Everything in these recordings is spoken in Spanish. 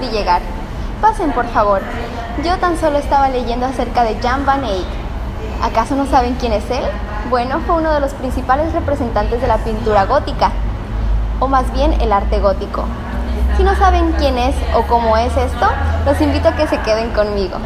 vi llegar. Pasen, por favor. Yo tan solo estaba leyendo acerca de Jan van Eyck. ¿Acaso no saben quién es él? Bueno, fue uno de los principales representantes de la pintura gótica, o más bien el arte gótico. Si no saben quién es o cómo es esto, los invito a que se queden conmigo.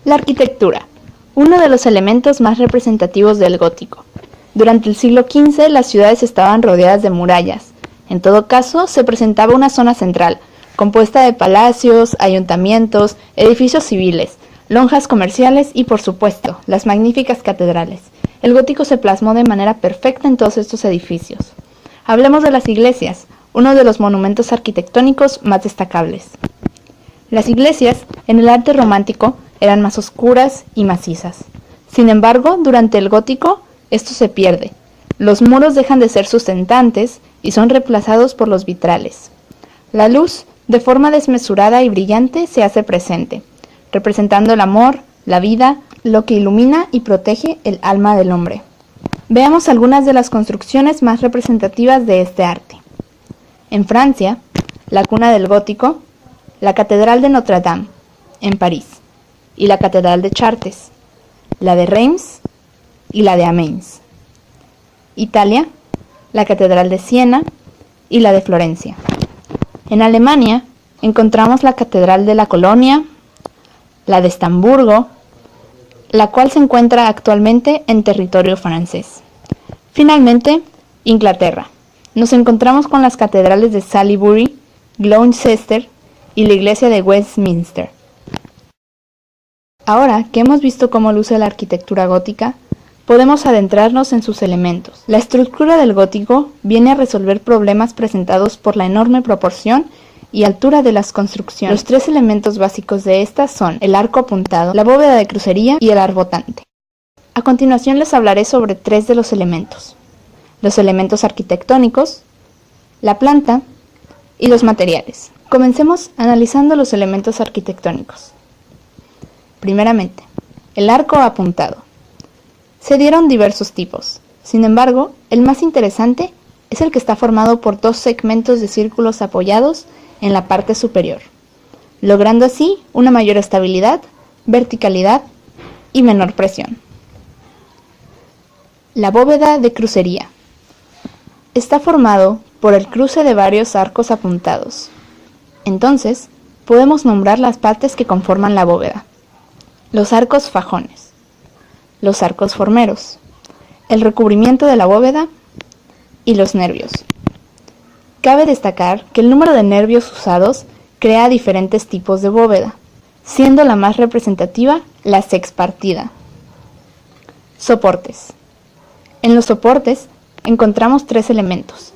La arquitectura, uno de los elementos más representativos del gótico. Durante el siglo XV las ciudades estaban rodeadas de murallas. En todo caso, se presentaba una zona central, compuesta de palacios, ayuntamientos, edificios civiles, lonjas comerciales y, por supuesto, las magníficas catedrales. El gótico se plasmó de manera perfecta en todos estos edificios. Hablemos de las iglesias, uno de los monumentos arquitectónicos más destacables. Las iglesias, en el arte romántico, eran más oscuras y macizas. Sin embargo, durante el gótico, esto se pierde. Los muros dejan de ser sustentantes y son reemplazados por los vitrales. La luz, de forma desmesurada y brillante, se hace presente, representando el amor, la vida, lo que ilumina y protege el alma del hombre. Veamos algunas de las construcciones más representativas de este arte. En Francia, la cuna del gótico, la Catedral de Notre Dame, en París, y la Catedral de Chartres, la de Reims y la de Amiens. Italia, la Catedral de Siena y la de Florencia. En Alemania encontramos la Catedral de la Colonia, la de Estamburgo, la cual se encuentra actualmente en territorio francés. Finalmente, Inglaterra. Nos encontramos con las catedrales de Salisbury, Gloucester y la iglesia de Westminster. Ahora que hemos visto cómo luce la arquitectura gótica, podemos adentrarnos en sus elementos. La estructura del gótico viene a resolver problemas presentados por la enorme proporción y altura de las construcciones. Los tres elementos básicos de estas son el arco apuntado, la bóveda de crucería y el arbotante. A continuación les hablaré sobre tres de los elementos: los elementos arquitectónicos, la planta y los materiales. Comencemos analizando los elementos arquitectónicos. Primeramente, el arco apuntado. Se dieron diversos tipos. Sin embargo, el más interesante es el que está formado por dos segmentos de círculos apoyados en la parte superior, logrando así una mayor estabilidad, verticalidad y menor presión. La bóveda de crucería. Está formado por el cruce de varios arcos apuntados. Entonces, podemos nombrar las partes que conforman la bóveda: los arcos fajones, los arcos formeros, el recubrimiento de la bóveda y los nervios. Cabe destacar que el número de nervios usados crea diferentes tipos de bóveda, siendo la más representativa la sexpartida. Soportes. En los soportes encontramos tres elementos: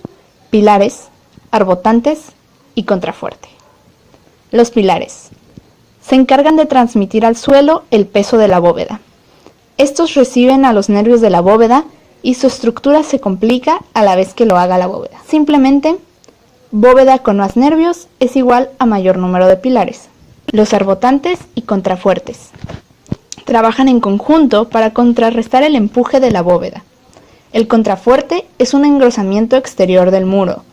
pilares, arbotantes y contrafuerte. Los pilares se encargan de transmitir al suelo el peso de la bóveda. Estos reciben a los nervios de la bóveda y su estructura se complica a la vez que lo haga la bóveda. Simplemente, bóveda con más nervios es igual a mayor número de pilares. Los arbotantes y contrafuertes trabajan en conjunto para contrarrestar el empuje de la bóveda. El contrafuerte es un engrosamiento exterior del muro,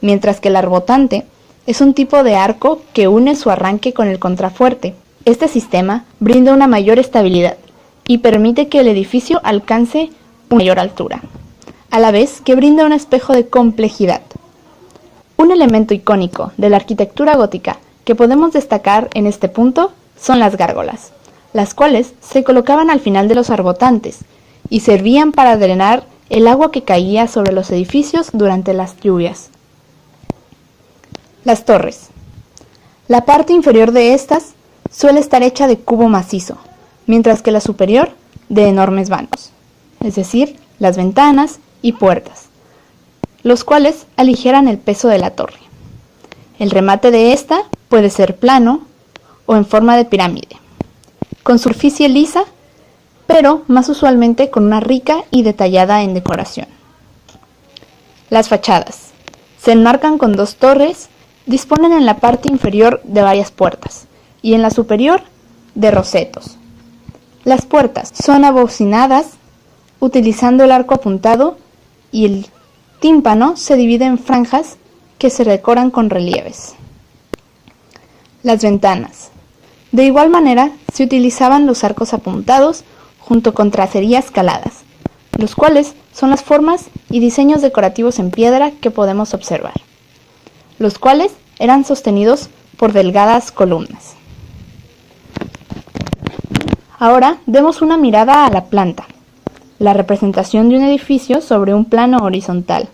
mientras que el arbotante es un tipo de arco que une su arranque con el contrafuerte. Este sistema brinda una mayor estabilidad y permite que el edificio alcance una mayor altura, a la vez que brinda un espejo de complejidad. Un elemento icónico de la arquitectura gótica que podemos destacar en este punto son las gárgolas, las cuales se colocaban al final de los arbotantes y servían para drenar el agua que caía sobre los edificios durante las lluvias. Las torres. La parte inferior de estas suele estar hecha de cubo macizo, mientras que la superior de enormes vanos, es decir, las ventanas y puertas, los cuales aligeran el peso de la torre. El remate de esta puede ser plano o en forma de pirámide, con superficie lisa, pero más usualmente con una rica y detallada en decoración. Las fachadas se enmarcan con dos torres, disponen en la parte inferior de varias puertas y en la superior de rosetos. Las puertas son abocinadas utilizando el arco apuntado y el tímpano se divide en franjas que se decoran con relieves. Las ventanas. De igual manera, se utilizaban los arcos apuntados junto con tracerías caladas, los cuales son las formas y diseños decorativos en piedra que podemos observar, los cuales eran sostenidos por delgadas columnas. Ahora demos una mirada a la planta, la representación de un edificio sobre un plano horizontal.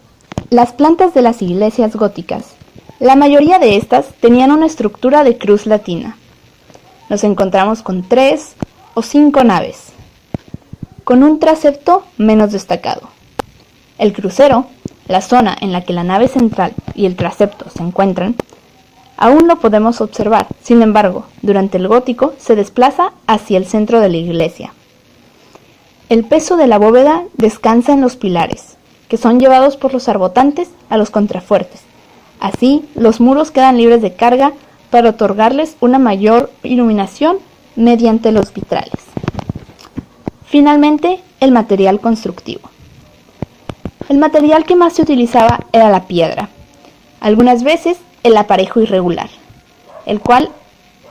Las plantas de las iglesias góticas. La mayoría de estas tenían una estructura de cruz latina. Nos encontramos con 3 o 5 naves, con un transepto menos destacado. El crucero, la zona en la que la nave central y el transepto se encuentran, aún lo podemos observar. Sin embargo, durante el gótico se desplaza hacia el centro de la iglesia. El peso de la bóveda descansa en los pilares, que son llevados por los arbotantes a los contrafuertes. Así, los muros quedan libres de carga para otorgarles una mayor iluminación mediante los vitrales. Finalmente, el material constructivo. El material que más se utilizaba era la piedra, algunas veces el aparejo irregular, el cual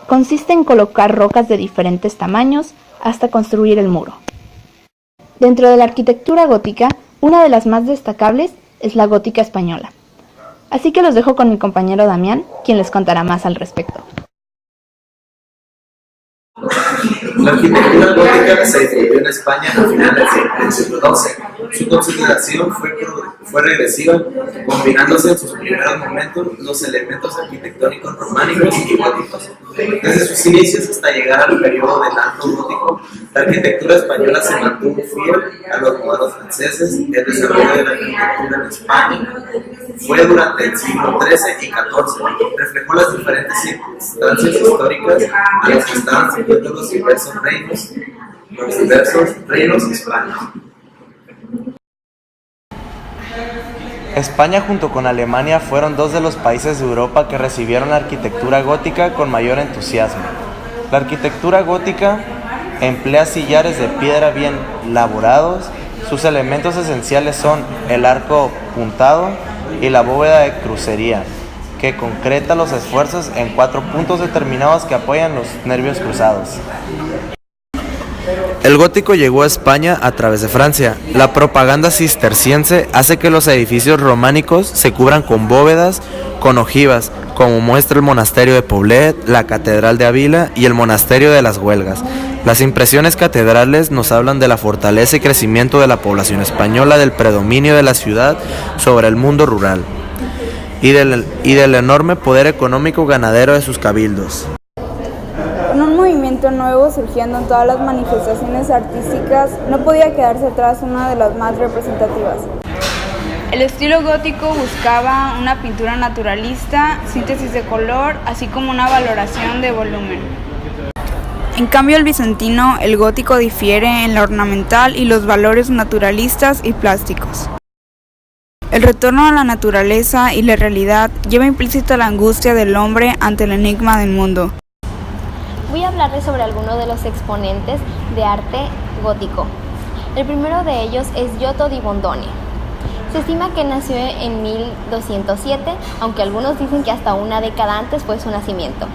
consiste en colocar rocas de diferentes tamaños hasta construir el muro. Dentro de la arquitectura gótica, una de las más destacables es la gótica española. Así que los dejo con mi compañero Damián, quien les contará más al respecto. La arquitectura gótica se difundió en España a finales del siglo XII. Su consolidación fue regresiva, combinándose en sus primeros momentos los elementos arquitectónicos románicos y góticos. Desde sus inicios hasta llegar al periodo del Alto Gótico, la arquitectura española se mantuvo fiel a los modelos franceses. El desarrollo de la arquitectura en España fue durante el siglo XIII y XIV. Reflejó las diferentes circunstancias históricas a las que estaban sirviendo los diversos reinos hispanos. España junto con Alemania fueron dos de los países de Europa que recibieron la arquitectura gótica con mayor entusiasmo. La arquitectura gótica emplea sillares de piedra bien labrados. Sus elementos esenciales son el arco puntado y la bóveda de crucería, que concreta los esfuerzos en 4 puntos determinados que apoyan los nervios cruzados. El gótico llegó a España a través de Francia. La propaganda cisterciense hace que los edificios románicos se cubran con bóvedas, con ojivas, como muestra el monasterio de Poblet, la catedral de Ávila y el monasterio de las Huelgas. Las impresiones catedrales nos hablan de la fortaleza y crecimiento de la población española, del predominio de la ciudad sobre el mundo rural y del enorme poder económico ganadero de sus cabildos. Con un movimiento nuevo surgiendo en todas las manifestaciones artísticas, no podía quedarse atrás una de las más representativas. El estilo gótico buscaba una pintura naturalista, síntesis de color, así como una valoración de volumen. En cambio, el bizantino, el gótico difiere en la ornamental y los valores naturalistas y plásticos. El retorno a la naturaleza y la realidad lleva implícita la angustia del hombre ante el enigma del mundo. Voy a hablarles sobre algunos de los exponentes de arte gótico. El primero de ellos es Giotto di Bondone. Se estima que nació en 1207, aunque algunos dicen que hasta una década antes fue su nacimiento.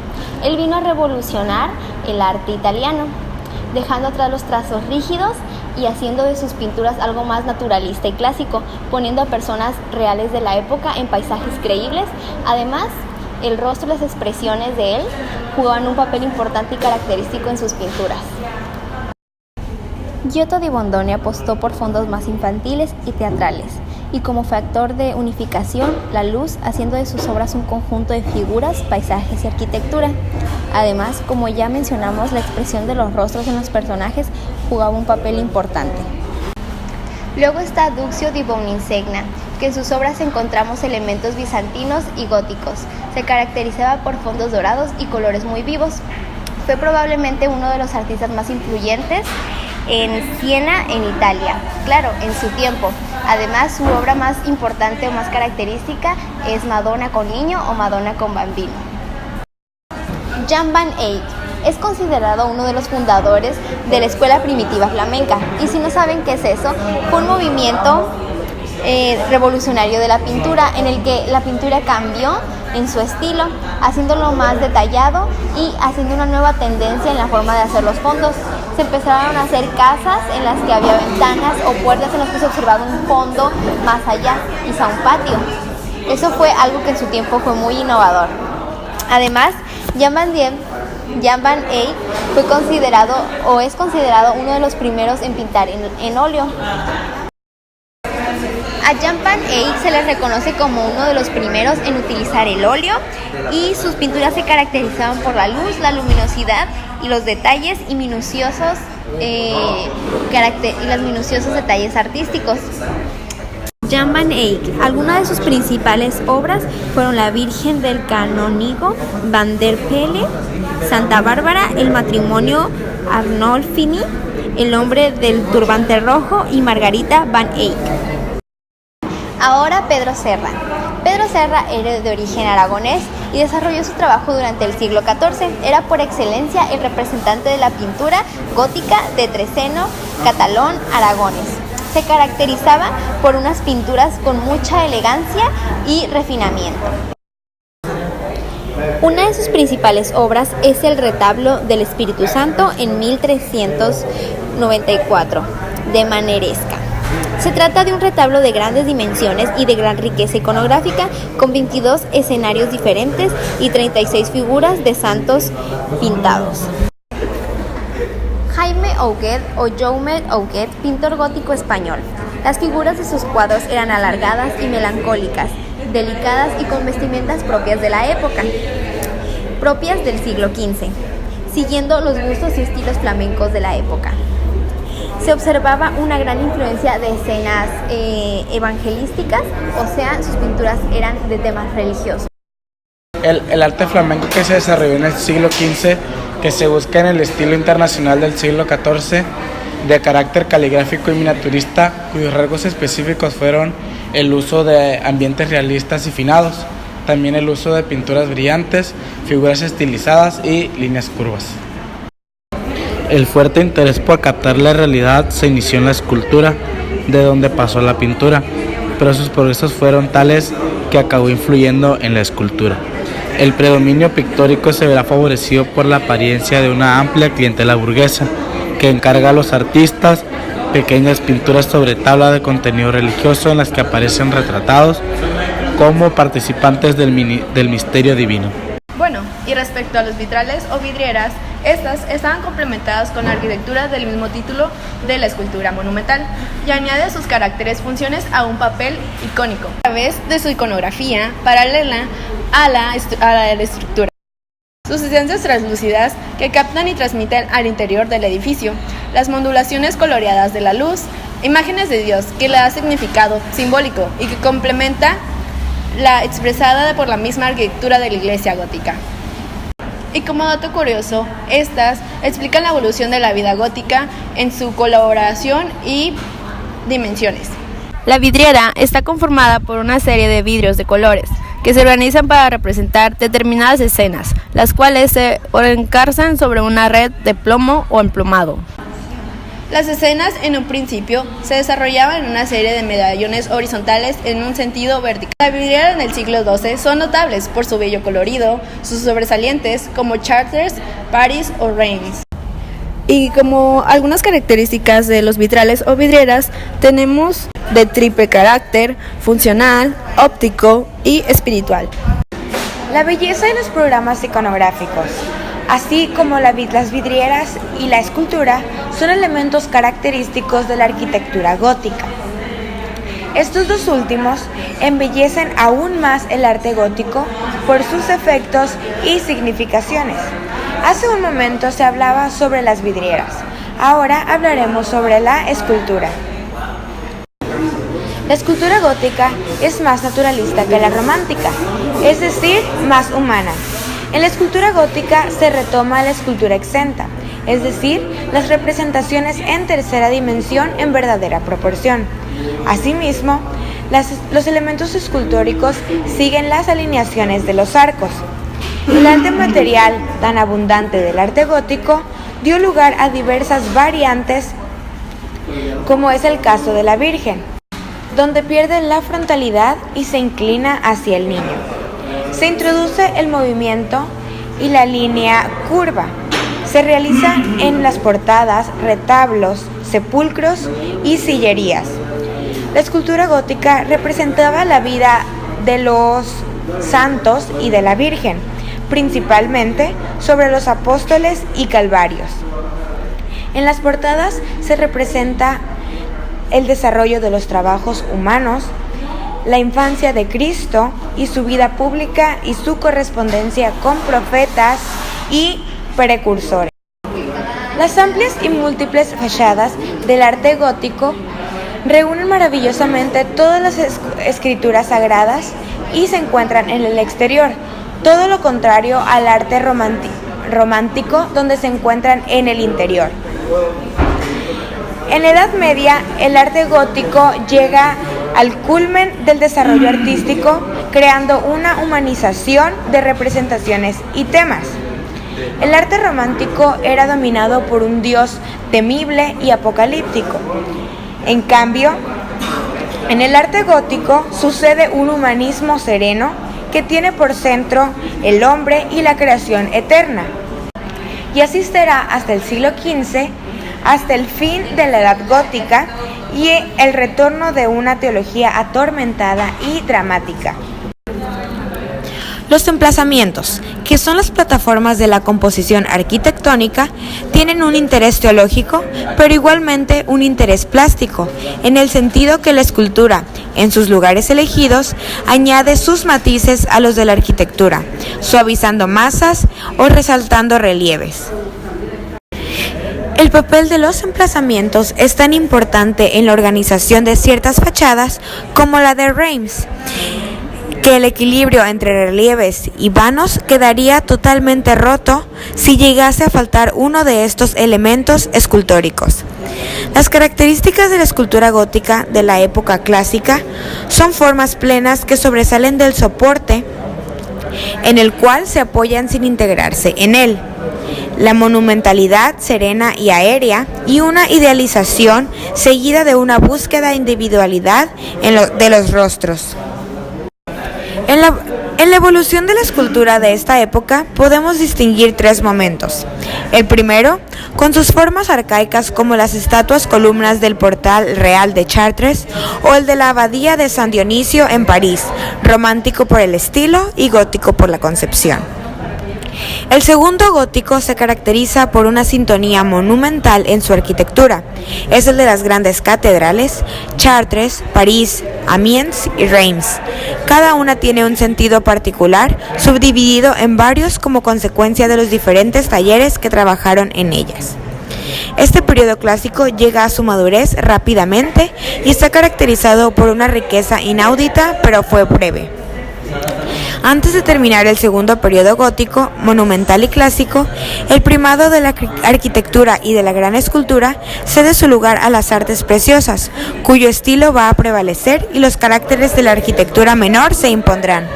Él vino a revolucionar el arte italiano, dejando atrás los trazos rígidos y haciendo de sus pinturas algo más naturalista y clásico, poniendo a personas reales de la época en paisajes creíbles. Además, el rostro y las expresiones de él jugaban un papel importante y característico en sus pinturas. Giotto di Bondone apostó por fondos más infantiles y teatrales, y como factor de unificación, la luz, haciendo de sus obras un conjunto de figuras, paisajes y arquitectura. Además, como ya mencionamos, la expresión de los rostros en los personajes jugaba un papel importante. Luego está Duccio di Boninsegna, que en sus obras encontramos elementos bizantinos y góticos. Se caracterizaba por fondos dorados y colores muy vivos. Fue probablemente uno de los artistas más influyentes en Siena, en Italia, claro, en su tiempo. Además, su obra más importante o más característica es Madonna con niño o Madonna con bambino. Jan van Eyck es considerado uno de los fundadores de la escuela primitiva flamenca, y si no saben qué es eso, fue un movimiento revolucionario de la pintura en el que la pintura cambió en su estilo, haciéndolo más detallado y haciendo una nueva tendencia en la forma de hacer los fondos. Se empezaron a hacer casas en las que había ventanas o puertas en las que se observaba un fondo más allá, quizá un patio. Eso fue algo que en su tiempo fue muy innovador. Además, Jan van Eyck fue considerado o es considerado uno de los primeros en pintar en óleo. A Jan van Eyck se le reconoce como uno de los primeros en utilizar el óleo y sus pinturas se caracterizaban por la luz, la luminosidad y los detalles y minuciosos detalles artísticos. Jan van Eyck, algunas de sus principales obras fueron La Virgen del Canónigo van der Pelle, Santa Bárbara, El matrimonio Arnolfini, El hombre del turbante rojo y Margarita van Eyck. Ahora Pedro Serra. Pedro Serra era de origen aragonés y desarrolló su trabajo durante el siglo XIV. Era por excelencia el representante de la pintura gótica de Treceno, Catalón, Aragones. Se caracterizaba por unas pinturas con mucha elegancia y refinamiento. Una de sus principales obras es el retablo del Espíritu Santo en 1394, de Maneresca. Se trata de un retablo de grandes dimensiones y de gran riqueza iconográfica, con 22 escenarios diferentes y 36 figuras de santos pintados. Jaime Huguet o Jaume Huguet, pintor gótico español. Las figuras de sus cuadros eran alargadas y melancólicas, delicadas y con vestimentas propias de la época, propias del siglo XV, siguiendo los gustos y estilos flamencos de la época. Se observaba una gran influencia de escenas evangelísticas, o sea, sus pinturas eran de temas religiosos. El arte flamenco que se desarrolló en el siglo XV, que se busca en el estilo internacional del siglo XIV, de carácter caligráfico y miniaturista, cuyos rasgos específicos fueron el uso de ambientes realistas y finados, también el uso de pinturas brillantes, figuras estilizadas y líneas curvas. El fuerte interés por captar la realidad se inició en la escultura, de donde pasó a la pintura, pero sus progresos fueron tales que acabó influyendo en la escultura. El predominio pictórico se verá favorecido por la apariencia de una amplia clientela burguesa, que encarga a los artistas pequeñas pinturas sobre tabla de contenido religioso en las que aparecen retratados como participantes del misterio divino. Bueno, y respecto a los vitrales o vidrieras, estas estaban complementadas con la arquitectura del mismo título de la escultura monumental y añade sus caracteres funciones a un papel icónico, a través de su iconografía paralela a la estructura. Sus esencias translúcidas que captan y transmiten al interior del edificio, las modulaciones coloreadas de la luz, imágenes de Dios que le da significado simbólico y que complementa la expresada por la misma arquitectura de la iglesia gótica. Y como dato curioso, estas explican la evolución de la vida gótica en su coloración y dimensiones. La vidriera está conformada por una serie de vidrios de colores que se organizan para representar determinadas escenas, las cuales se encarzan sobre una red de plomo o emplumado. Las escenas en un principio se desarrollaban en una serie de medallones horizontales en un sentido vertical. Las vidrieras del siglo XII son notables por su bello colorido, sus sobresalientes como Chartres, Paris o Reims. Y como algunas características de los vitrales o vidrieras, tenemos de triple carácter, funcional, óptico y espiritual. La belleza y los programas iconográficos, así como las vidrieras y la escultura, son elementos característicos de la arquitectura gótica. Estos dos últimos embellecen aún más el arte gótico por sus efectos y significaciones. Hace un momento se hablaba sobre las vidrieras, ahora hablaremos sobre la escultura. La escultura gótica es más naturalista que la romántica, es decir, más humana. En la escultura gótica se retoma la escultura exenta, es decir, las representaciones en tercera dimensión en verdadera proporción. Asimismo, los elementos escultóricos siguen las alineaciones de los arcos. El arte material tan abundante del arte gótico dio lugar a diversas variantes, como es el caso de la Virgen, donde pierde la frontalidad y se inclina hacia el niño. Se introduce el movimiento y la línea curva. Se realiza en las portadas, retablos, sepulcros y sillerías. La escultura gótica representaba la vida de los santos y de la Virgen, principalmente sobre los apóstoles y calvarios. En las portadas se representa el desarrollo de los trabajos humanos, la infancia de Cristo y su vida pública y su correspondencia con profetas y precursores. Las amplias y múltiples fachadas del arte gótico reúnen maravillosamente todas las escrituras sagradas y se encuentran en el exterior, todo lo contrario al arte romántico, donde se encuentran en el interior. En la Edad Media, el arte gótico llega al culmen del desarrollo artístico, creando una humanización de representaciones y temas. El arte romántico era dominado por un Dios temible y apocalíptico. En cambio, en el arte gótico sucede un humanismo sereno que tiene por centro el hombre y la creación eterna. Y así será hasta el siglo XV, hasta el fin de la Edad Gótica y el retorno de una teología atormentada y dramática. Los emplazamientos, que son las plataformas de la composición arquitectónica, tienen un interés teológico, pero igualmente un interés plástico, en el sentido que la escultura, en sus lugares elegidos, añade sus matices a los de la arquitectura, suavizando masas o resaltando relieves. El papel de los emplazamientos es tan importante en la organización de ciertas fachadas como la de Reims, que el equilibrio entre relieves y vanos quedaría totalmente roto si llegase a faltar uno de estos elementos escultóricos. Las características de la escultura gótica de la época clásica son formas plenas que sobresalen del soporte en el cual se apoyan sin integrarse en él, la monumentalidad serena y aérea y una idealización seguida de una búsqueda de individualidad de los rostros. En la evolución de la escultura de esta época podemos distinguir tres momentos. El primero, con sus formas arcaicas como las estatuas columnas del Portal Real de Chartres o el de la Abadía de San Dionisio en París, romántico por el estilo y gótico por la concepción. El segundo gótico se caracteriza por una sintonía monumental en su arquitectura. Es el de las grandes catedrales, Chartres, París, Amiens y Reims. Cada una tiene un sentido particular, subdividido en varios como consecuencia de los diferentes talleres que trabajaron en ellas. Este periodo clásico llega a su madurez rápidamente y está caracterizado por una riqueza inaudita, pero fue breve. Antes de terminar el segundo periodo gótico, monumental y clásico, el primado de la arquitectura y de la gran escultura cede su lugar a las artes preciosas, cuyo estilo va a prevalecer y los caracteres de la arquitectura menor se impondrán.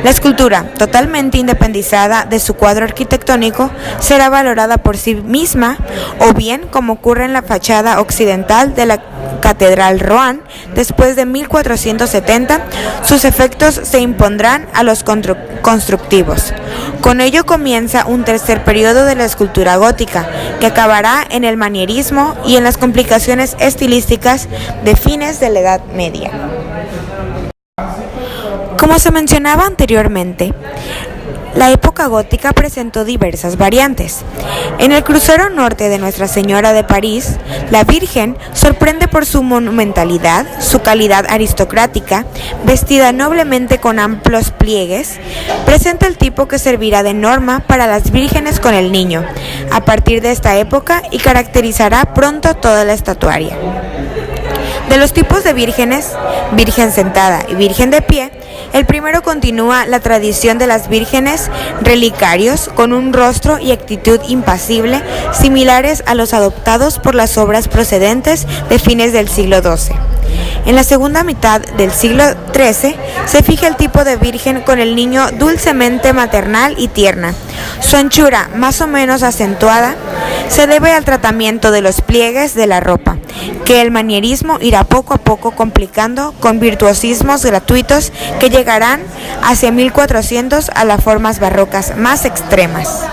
La escultura, totalmente independizada de su cuadro arquitectónico, será valorada por sí misma, o bien, como ocurre en la fachada occidental de la Catedral Rohan, después de 1470, sus efectos se impondrán a los constructivos. Con ello comienza un tercer periodo de la escultura gótica, que acabará en el manierismo y en las complicaciones estilísticas de fines de la Edad Media. Como se mencionaba anteriormente, la época gótica presentó diversas variantes. En el crucero norte de Nuestra Señora de París, la Virgen sorprende por su monumentalidad, su calidad aristocrática, vestida noblemente con amplios pliegues, presenta el tipo que servirá de norma para las vírgenes con el niño, a partir de esta época y caracterizará pronto toda la estatuaria. De los tipos de vírgenes, virgen sentada y virgen de pie, el primero continúa la tradición de las vírgenes relicarios con un rostro y actitud impasible similares a los adoptados por las obras procedentes de fines del siglo XII. En la segunda mitad del siglo XIII se fija el tipo de virgen con el niño dulcemente maternal y tierna. Su anchura, más o menos acentuada, se debe al tratamiento de los pliegues de la ropa, que el manierismo irá poco a poco complicando con virtuosismos gratuitos que llegarán hacia 1400 a las formas barrocas más extremas.